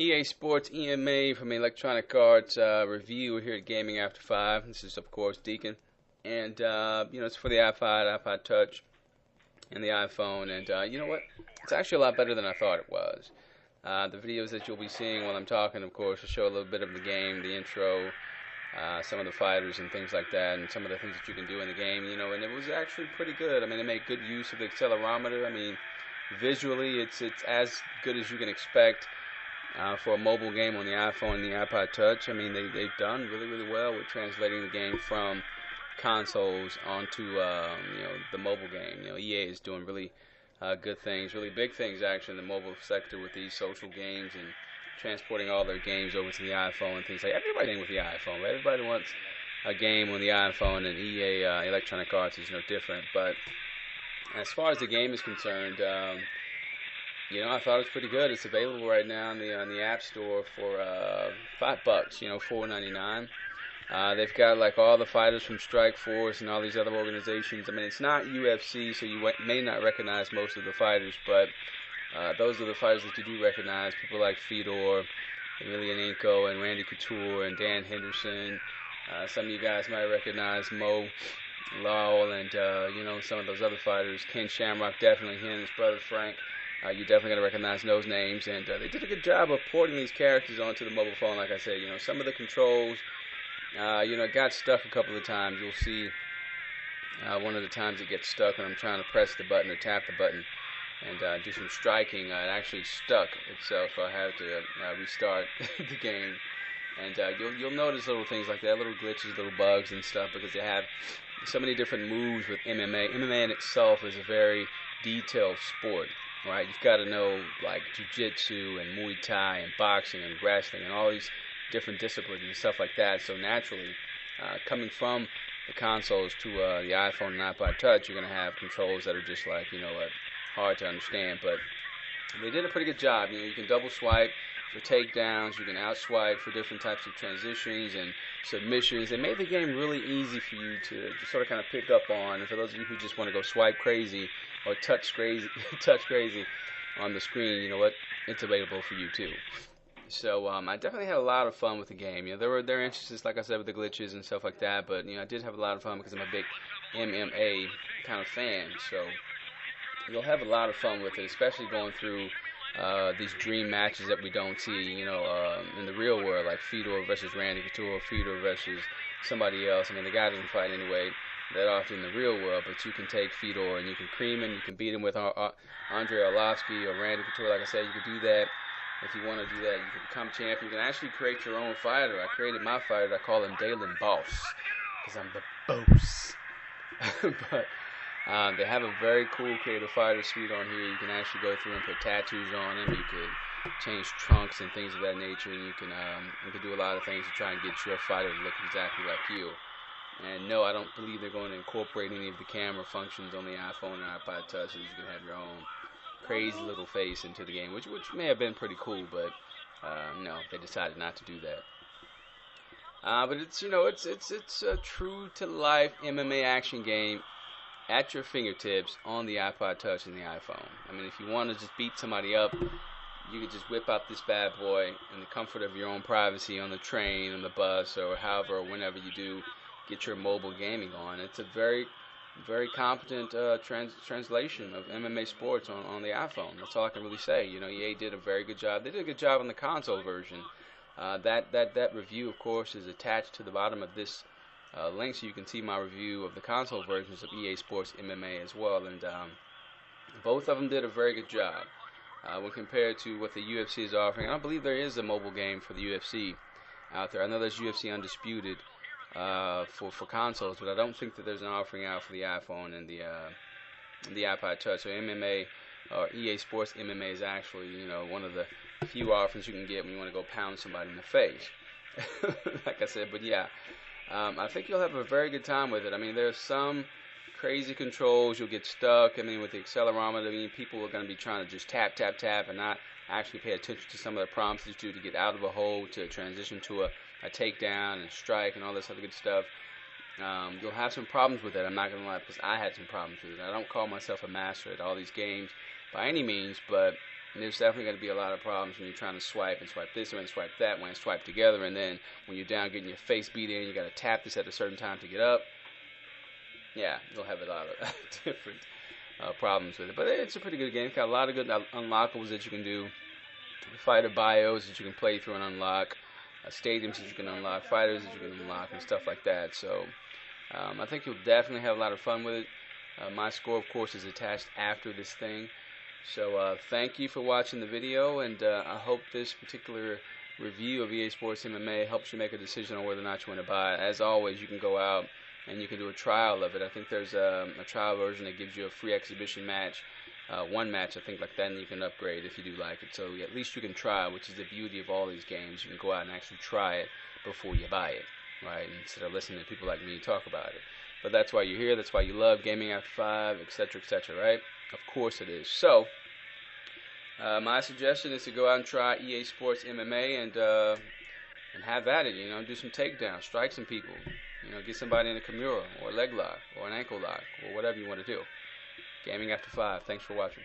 EA Sports EMA from Electronic Arts review here at Gaming After 5. This is, of course, Deacon. And, it's for the iPod Touch, and the iPhone. And, you know what? It's actually a lot better than I thought it was. The videos that you'll be seeing while I'm talking, of course, will show a little bit of the game, the intro, some of the fighters and things like that, and some of the things that you can do in the game, and it was actually pretty good. I mean, they made good use of the accelerometer. I mean, visually, it's as good as you can expect. For a mobile game on the iPhone and the iPod Touch. I mean, they've done really, really well with translating the game from consoles onto, the mobile game. EA is doing really good things, really big things, actually, in the mobile sector with these social games and transporting all their games over to the iPhone and things like that. Everybody with the iPhone, right? Everybody wants a game on the iPhone, and EA Electronic Arts is no different. But as far as the game is concerned, I thought it was pretty good. It's available right now on the App Store for $5, $4.99. They've got like all the fighters from Strike Force and all these other organizations. I mean, it's not UFC, so you may not recognize most of the fighters, but those are the fighters that you do recognize. People like Fedor, Emelianenko, and Randy Couture, and Dan Henderson. Some of you guys might recognize Mo Lawal, and some of those other fighters. Ken Shamrock, definitely he and his brother Frank. You're definitely going to recognize those names, and they did a good job of porting these characters onto the mobile phone. Like I said, some of the controls, it got stuck a couple of times. You'll see one of the times it gets stuck when I'm trying to press the button or tap the button and do some striking. It actually stuck itself, so I had to restart the game. And you'll notice little things like that, little glitches, little bugs and stuff, because they have so many different moves with MMA. MMA in itself is a very detailed sport. Right, you've got to know like jiu-jitsu and Muay Thai and boxing and wrestling and all these different disciplines and stuff like that. So naturally, coming from the consoles to the iPhone and iPod Touch, you're going to have controls that are just like, hard to understand. But they did a pretty good job. You can double swipe for takedowns. You can out swipe for different types of transitions and submissions. They made the game really easy for you to sort of kind of pick up on. And for those of you who just want to go swipe crazy or touch crazy on the screen, you know what? It's available for you too. So I definitely had a lot of fun with the game. There were instances, like I said, with the glitches and stuff like that. But I did have a lot of fun because I'm a big MMA kind of fan. So you'll have a lot of fun with it, especially going through these dream matches that we don't see, in the real world, like Fedor versus Randy Couture, Fedor versus somebody else. I mean, the guy doesn't fight anyway that often in the real world, but you can take Fedor and you can cream him, you can beat him with Andre Arlovsky or Randy Couture. Like I said, you can do that if you want to do that. You can become champion. You can actually create your own fighter. I created my fighter. I call him Dalen Boss because I'm the boss. But they have a very cool creative fighter suite on here. You can actually go through and put tattoos on him. You could change trunks and things of that nature. And you can do a lot of things to try and get your fighter to look exactly like you. And no, I don't believe they're going to incorporate any of the camera functions on the iPhone and iPod Touch, so you can have your own crazy little face into the game, which may have been pretty cool, but no, they decided not to do that. But it's a true to life MMA action game at your fingertips on the iPod Touch and the iPhone. I mean, if you want to just beat somebody up, you could just whip out this bad boy in the comfort of your own privacy on the train, on the bus, or however or whenever you do get your mobile gaming on. It's a very, very competent translation of MMA sports on the iPhone. That's all I can really say. EA did a very good job. They did a good job on the console version. That review, of course, is attached to the bottom of this link, so you can see my review of the console versions of EA Sports MMA as well. And both of them did a very good job when compared to what the UFC is offering. I don't believe there is a mobile game for the UFC out there. I know there's UFC Undisputed for consoles, but I don't think that there's an offering out for the iPhone and the iPod Touch. So MMA or EA Sports MMA is actually one of the few offerings you can get when you want to go pound somebody in the face. Like I said, but yeah, I think you'll have a very good time with it. I mean, there's some crazy controls. You'll get stuck. I mean, with the accelerometer, I mean, people are going to be trying to just tap, tap, tap, and not actually pay attention to some of the prompts that you do to get out of a hold, to transition to a takedown and strike and all this other good stuff. You'll have some problems with it. I'm not going to lie, because I had some problems with it. I don't call myself a master at all these games by any means, but And there's definitely going to be a lot of problems when you're trying to swipe and swipe this and swipe that, when swipe together, and then when you're down getting your face beat in, you got to tap this at a certain time to get up. Yeah, you'll have a lot of different problems with it. But it's a pretty good game. It's got a lot of good unlockables that you can do. Fighter bios that you can play through and unlock. Stadiums that you can unlock. Fighters that you can unlock and stuff like that. So I think you'll definitely have a lot of fun with it. My score, of course, is attached after this thing. So thank you for watching the video, and I hope this particular review of EA Sports MMA helps you make a decision on whether or not you want to buy it. As always, you can go out and you can do a trial of it. I think there's a trial version that gives you a free exhibition match, one match, I think, like that, and you can upgrade if you do like it. So at least you can try, which is the beauty of all these games. You can go out and actually try it before you buy it, right? Instead of listening to people like me talk about it. But that's why you're here. That's why you love Gaming After 5, etc., right? Of course it is. So my suggestion is to go out and try EA Sports MMA and have at it. Do some takedowns, strike some people. Get somebody in a Kimura or a leg lock or an ankle lock or whatever you want to do. Gaming After 5. Thanks for watching.